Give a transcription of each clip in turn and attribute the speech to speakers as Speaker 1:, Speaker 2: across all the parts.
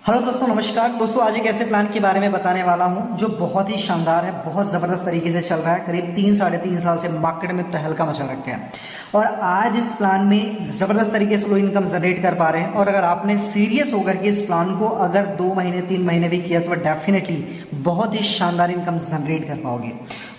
Speaker 1: Hello दोस्तों, नमस्कार दोस्तों। आज एक ऐसे प्लान के बारे में बताने वाला हूं जो बहुत ही शानदार है, बहुत जबरदस्त तरीके से चल रहा है। करीब 3 साढ़े 3 साल से मार्केट में तहलका मचा रखा है और आज इस प्लान में जबरदस्त तरीके से लोग इनकम जनरेट कर पा रहे हैं। और अगर आपने सीरियस होकर के इस प्लान को अगर 2 महीने 3 महीने भी किया तो डेफिनेटली बहुत ही शानदार इनकम जनरेट कर पाओगे।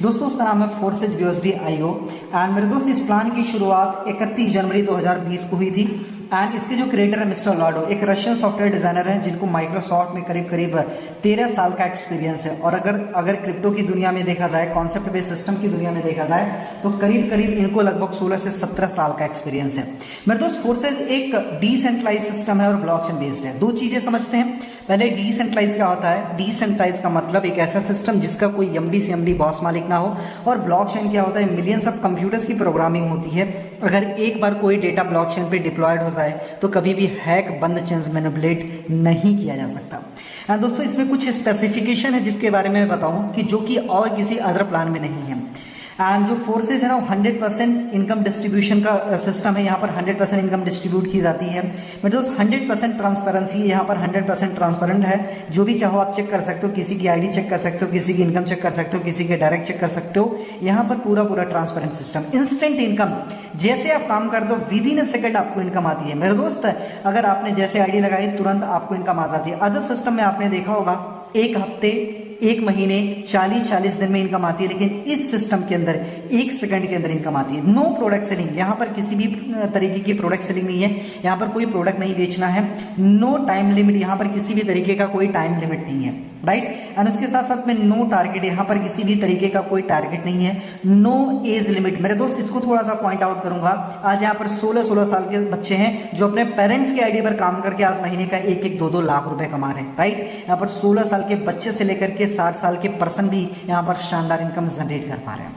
Speaker 1: दोस्तों उसका नाम है फोर्सेज BUSD IO एंड मेरे दोस्त इस प्लान की शुरुआत 31 जनवरी 2020 को हुई थी। एंड इसके जो क्रिएटर है मिस्टर लाडो, एक रशियन सॉफ्टवेयर डिजाइनर हैं जिनको माइक्रोसॉफ्ट में करीब करीब 13 साल का एक्सपीरियंस है। और अगर क्रिप्टो की दुनिया में देखा जाए, कॉन्सेप्ट बेस्ड सिस्टम की दुनिया में देखा जाए तो करीब करीब इनको लगभग 16 से 17 साल का एक्सपीरियंस है। मेरे दोस्त फोर्सेज एक डिसेंट्रलाइज सिस्टम है और ब्लॉकचेन बेस्ड है। दो चीजें समझते हैं। पहले डिसेंट्रलाइज क्या होता है? डिसेंट्रलाइज का मतलब एक ऐसा सिस्टम जिसका कोई एमडी से एमडी बॉस मालिक ना हो। और ब्लॉकचेन क्या होता है? मिलियंस ऑफ कंप्यूटर्स की प्रोग्रामिंग होती है। अगर एक बार कोई डेटा ब्लॉकचेन पे डिप्लॉयड हो जाए तो कभी भी हैक, बंद, चेंज, मैनिपुलेट नहीं किया जा सकता। दोस्तों इसमें कुछ स्पेसिफिकेशन है जिसके बारे में मैं बताऊं कि जो कि और किसी अदर प्लान में नहीं है। एंड जो फोर्सेज है ना, 100% इनकम डिस्ट्रीब्यूशन का सिस्टम है। यहाँ पर 100% इनकम डिस्ट्रीब्यूट की जाती है। मेरे दोस्त 100% ट्रांसपेरेंसी, यहाँ पर 100% ट्रांसपेरेंट है। जो भी चाहो आप चेक कर सकते हो, किसी की आईडी चेक कर सकते हो, किसी की इनकम चेक कर सकते हो, किसी के डायरेक्ट चेक कर सकते हो। यहाँ पर पूरा ट्रांसपेरेंट सिस्टम। इंस्टेंट इनकम, जैसे आप काम कर दो विद इन सेकंड आपको इनकम आती है। मेरे दोस्त अगर आपने जैसे आईडी लगाई तुरंत आपको इनकम आ जाती है। अदर सिस्टम में आपने देखा होगा एक हफ्ते, एक महीने, 40 दिन में इनकम आती है, लेकिन इस सिस्टम के अंदर 1 सेकंड के अंदर इनकम आती है। नो प्रोडक्ट सेलिंग, यहाँ पर किसी भी तरीके की प्रोडक्ट सेलिंग नहीं है। यहाँ पर कोई प्रोडक्ट नहीं बेचना है। नो टाइम लिमिट, यहाँ पर किसी भी तरीके का कोई टाइम लिमिट नहीं है, राइट। एंड उसके साथ साथ में नो टारगेट, यहाँ पर किसी भी तरीके का कोई टारगेट नहीं है। नो एज लिमिट, मेरे दोस्त इसको थोड़ा सा पॉइंट आउट करूंगा। आज यहाँ पर 16 साल के बच्चे हैं जो अपने पेरेंट्स की आईडी पर काम करके आज महीने का 1-1, 2-2 लाख रुपए कमा रहे हैं, राइट। यहाँ पर 16 साल के बच्चे से लेकर के 60 साल के पर्सन भी यहाँ पर शानदार इनकम जनरेट कर पा रहे हैं।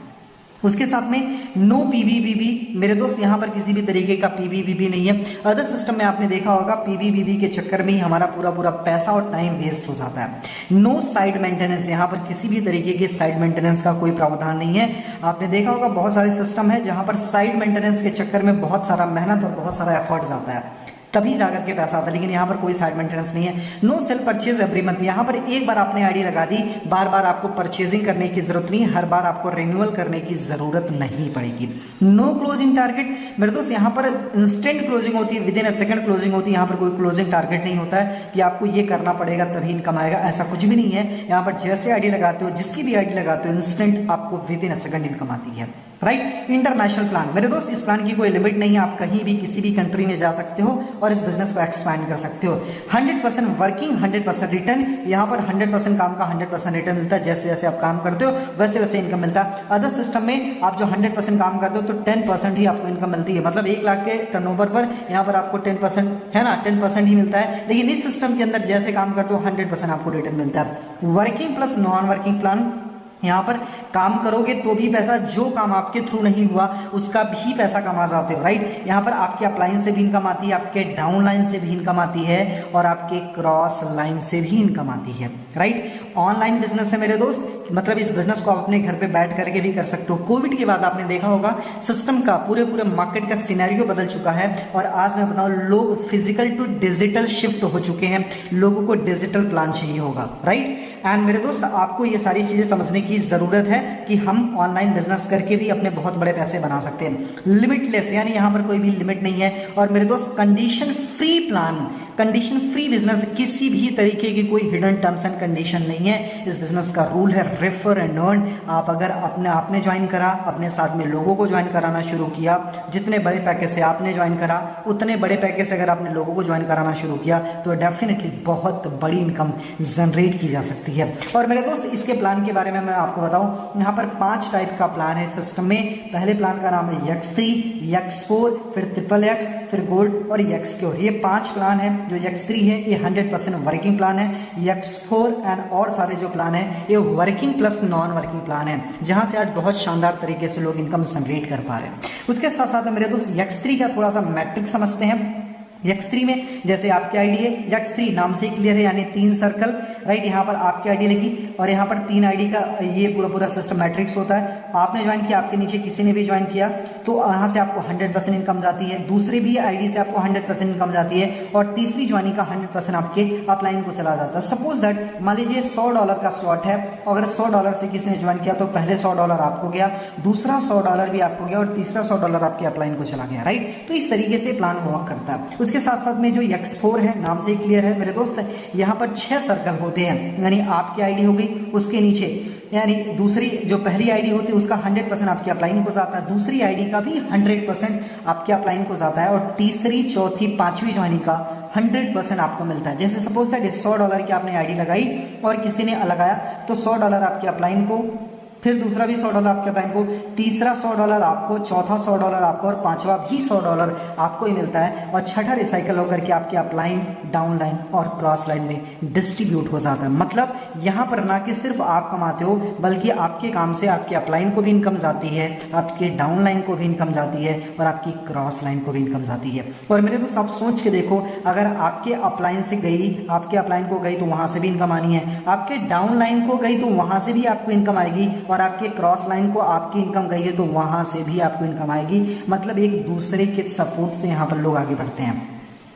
Speaker 1: उसके साथ में नो पीबीबीबी, मेरे दोस्त यहाँ पर किसी भी तरीके का पीबीबीबी नहीं है। अदर सिस्टम में आपने देखा होगा पीबीबीबी के चक्कर में ही हमारा पूरा पैसा और टाइम वेस्ट हो जाता है। नो साइड मेंटेनेंस, यहाँ पर किसी भी तरीके के साइड मेंटेनेंस का कोई प्रावधान नहीं है। आपने देखा होगा बहुत सारे सिस्टम है जहां पर साइड मेंटेनेंस के चक्कर में बहुत सारा मेहनत और बहुत सारा एफर्ट जाता है, तभी जाकर के पैसा आता है। लेकिन यहाँ पर कोई साइड मेंटेनेंस नहीं है। No self purchase every month, यहाँ पर एक बार आपने आईडी लगा दी, बार बार आपको परचेजिंग करने की जरूरत नहीं, हर बार आपको रिन्यूअल करने की जरूरत नहीं पड़ेगी। नो क्लोजिंग टारगेट, मेरे दोस्त यहाँ पर इंस्टेंट क्लोजिंग होती है, with in a second closing होती है। यहाँ पर कोई क्लोजिंग टारगेट नहीं होता है कि आपको ये करना पड़ेगा तभी इनकम आएगा, ऐसा कुछ भी नहीं है। यहाँ पर जैसे आईडी लगाते हो, जिसकी भी आईडी लगाते हो, इंस्टेंट आपको with in a second income आती है, राइट। इंटरनेशनल प्लान, मेरे दोस्त इस प्लान की कोई लिमिट नहीं है। आप कहीं भी किसी भी कंट्री में जा सकते हो और इस बिजनेस को एक्सपैंड कर सकते हो। 100% वर्किंग, 100% रिटर्न, यहाँ पर 100% काम का 100% रिटर्न मिलता है। जैसे जैसे आप काम करते हो वैसे वैसे इनकम मिलता है। अदर सिस्टम में आप जो 100% काम करते हो तो 10% ही आपको इनकम मिलती है। मतलब 1 लाख के टर्नओवर पर यहाँ पर आपको 10% है ना, 10% ही मिलता है। लेकिन इस सिस्टम के अंदर जैसे काम करते हो 100% आपको रिटर्न मिलता है। Working plus non working plan, यहाँ पर काम करोगे तो भी पैसा, जो काम आपके थ्रू नहीं हुआ उसका भी पैसा कमा जाते हो, राइट। यहाँ पर आपके अपलाइन से भी इनकम आती है, आपके डाउन लाइन से भी इनकम आती है और आपके क्रॉस लाइन से भी इनकम आती है, राइट। ऑनलाइन बिजनेस है मेरे दोस्त, मतलब इस बिजनेस को आप अपने घर पे बैठ करके भी कर सकते हो। कोविड के बाद आपने देखा होगा सिस्टम का पूरे मार्केट का सिनेरियो बदल चुका है और आज मैं बताऊं लोग फिजिकल टू डिजिटल शिफ्ट हो चुके हैं। लोगों को डिजिटल प्लान चाहिए होगा, राइट। एंड मेरे दोस्त आपको ये सारी चीजें समझने की जरूरत है कि हम ऑनलाइन बिजनेस करके भी अपने बहुत बड़े पैसे बना सकते हैं। लिमिटलेस, यानी यहाँ पर कोई भी लिमिट नहीं है। और मेरे दोस्त condition free plan, condition free business, किसी भी तरीके की कोई हिडन टर्म्स एंड कंडीशन नहीं है। इस बिजनेस का रूल है रेफर एंड अर्न। आप अगर आपने ज्वाइन करा, अपने साथ में लोगों को ज्वाइन कराना शुरू किया, जितने बड़े पैकेज से आपने ज्वाइन करा उतने बड़े पैकेज से अगर आपने लोगों को ज्वाइन कराना शुरू किया तो डेफिनेटली बहुत बड़ी इनकम जनरेट की जा सकती है। और मेरे दोस्त इसके प्लान के बारे में मैं आपको बताऊं, यहाँ पर 5 टाइप का प्लान है सिस्टम में। पहले प्लान का नाम है X3, X4, फिर XXX, फिर गोल्ड और Xcure। ये 5 प्लान है। जो X3 है ये 100% वर्किंग प्लान है। X4 एंड और सारे जो प्लान है ये working plus non working plan है, जहां से आज बहुत शानदार तरीके से लोग इनकम जनरेट कर पा रहे हैं। उसके साथ साथ मेरे दोस्त X3 का थोड़ा सा मैट्रिक समझते हैं। X3 में जैसे आपकी आईडी है X3 नाम से क्लियर है, यानी 3 सर्कल, राइट। यहाँ पर आपकी आईडी लगी और यहाँ पर 3 आईडी का ये पूरा सिस्टम मैट्रिक्स होता है। आपने ज्वाइन किया, आपके नीचे किसी ने भी ज्वाइन किया, तो यहाँ से आपको 100% इनकम जाती है, दूसरी भी आईडी से आपको 100% इनकम जाती है, और तीसरी ज्वाइनिंग का 100% आपके अपलाइन को चला जाता है। सपोज दैट मान लीजिए $100 का स्लॉट है, अगर $100 से किसी ने ज्वाइन किया तो पहले $100 आपको गया, दूसरा $100 भी आपको गया, और तीसरा $100 आपके अपलाइन को चला गया, राइट। तो इस तरीके से प्लान वर्क करता है। उसके साथ साथ में जो X4 है, नाम से क्लियर है मेरे दोस्त, यहाँ पर 6 सर्कल होते हैं, यानी आपकी आईडी हो गई, उसके नीचे यानी दूसरी जो पहली आईडी होती है उसका 100% आपके अपलाइन को जाता है, दूसरी आईडी का भी 100% आपके अपलाइन को जाता है, और तीसरी, चौथी, पांचवी ज्वाइनिंग का 100% आपको मिलता है। जैसे सपोज दैट $100 की आपने आईडी लगाई और किसी ने लगाया, तो $100 आपके अपलाइन को, फिर दूसरा भी $100 आपके अपलाइन को, तीसरा $100 आपको, चौथा $100 आपको, और पांचवा भी $100 आपको ही मिलता है, और छठा रिसाइकल होकर के आपके अपलाइन, डाउन लाइन और क्रॉस लाइन में डिस्ट्रीब्यूट हो जाता है। मतलब यहाँ पर ना कि सिर्फ आप कमाते हो, बल्कि आपके काम से आपके अपलाइन को भी इनकम जाती है, आपके डाउन लाइन को भी इनकम जाती है, और आपकी क्रॉस लाइन को भी इनकम जाती है। और मेरे दोस्त आप सोच के देखो, अगर आपके अपलाइन से गई, आपके अपलाइन को गई तो वहां से भी इनकम आनी है, आपके डाउन लाइन को गई तो वहां से भी आपको इनकम आएगी, और आपके क्रॉस लाइन को आपकी इनकम गई है तो वहां से भी आपको इनकम आएगी। मतलब एक दूसरे के सपोर्ट से यहाँ पर लोग आगे बढ़ते हैं।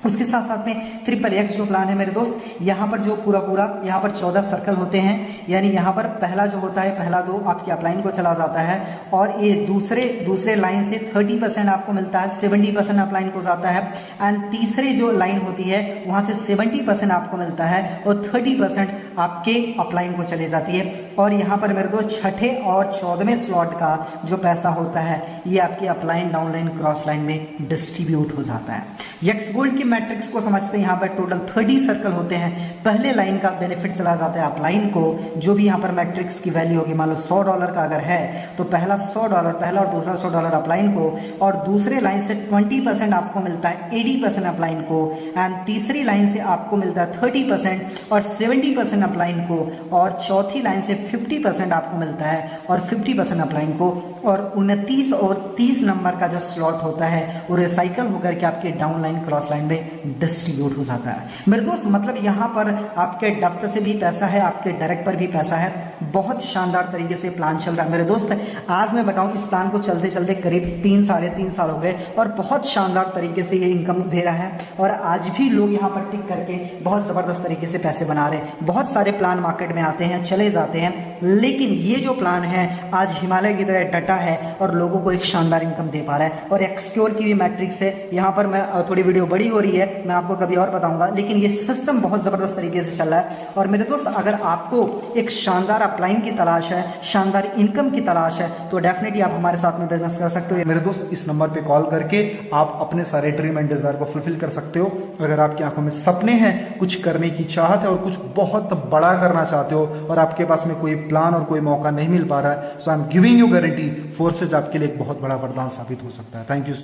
Speaker 1: उसके साथ साथ में XXX जो प्लान है मेरे दोस्त, यहाँ पर जो पूरा यहाँ पर 14 सर्कल होते हैं, यानी यहाँ पर पहला जो होता है, पहला 2 आपके अपलाइन को चला जाता है, और ये दूसरे लाइन से 30% आपको मिलता है, 70% अपलाइन को जाता है, एंड तीसरे जो लाइन होती है वहां से 70% आपको मिलता है, और 30% आपके अपलाइन को चली जाती है। और यहाँ पर मेरे दोस्त छठे और 14वें स्लॉट का जो पैसा होता है, ये आपके upline, down line, cross line में डिस्ट्रीब्यूट हो जाता है। X गोल्ड की मैट्रिक्स को समझते हैं। यहाँ पर टोटल 30 सर्कल होते हैं, पहले लाइन का बेनिफिट चला जाता है अपलाइन को, जो भी यहाँ पर मैट्रिक्स की वैल्यू होगी, मान लो $100 का अगर है तो पहला $100, पहला और दूसरा $100 अपलाइन को, और दूसरे लाइन से 20% आपको मिलता है, 80% अपलाइन को, एंड तीसरी लाइन से आपको मिलता है 30% और 70% अपलाइन को, और चौथी लाइन से 50% आपको मिलता है और 50% अपलाइन को, और 29 और 30 नंबर का जो स्लॉट होता है वो रिसाइकल होकर के आपके डाउन लाइन, क्रॉस लाइन में डिस्ट्रीब्यूट हो जाता है। मेरे दोस्त मतलब यहाँ पर आपके डफ्त से भी पैसा है, आपके डायरेक्ट पर भी पैसा है। बहुत शानदार तरीके से प्लान चल रहा है मेरे दोस्त। आज मैं बताऊं, इस प्लान को चलते चलते करीब 3-3.5 साल हो गए, और बहुत शानदार तरीके से ये इनकम दे रहा है, और आज भी लोग यहाँ पर टिक करके बहुत जबरदस्त तरीके से पैसे बना रहे हैं। बहुत सारे प्लान मार्केट में आते हैं, चले जाते हैं, लेकिन ये जो प्लान है आज हिमालय की तरह डटा है और लोगों को एक शानदार इनकम दे पा रहा है। और एक्सक्योर की भी मैट्रिक्स है, यहाँ पर मैं थोड़ी वीडियो बड़ी हो रही है, मैं आपको कभी और बताऊंगा, लेकिन ये सिस्टम बहुत जबरदस्त तरीके से चल रहा है। और मेरे दोस्त अगर आपको एक शानदार अपलाइन की तलाश है, शानदार इनकम की तलाश है, तो डेफिनेटली आप हमारे साथ में बिजनेस कर सकते हो।
Speaker 2: मेरे दोस्त इस नंबर पे कॉल करके आप अपने सारे ड्रीम एंड डिजायर को फुलफिल कर सकते हो। अगर आपकी आंखों में सपने हैं, कुछ करने की चाहत है और कुछ बहुत बड़ा करना चाहते हो, और आपके पास में कोई प्लान और कोई मौका नहीं मिल पा रहा है, so I am giving you guarantee, forces आपके लिए एक बहुत बड़ा वरदान साबित हो सकता है। Thank you.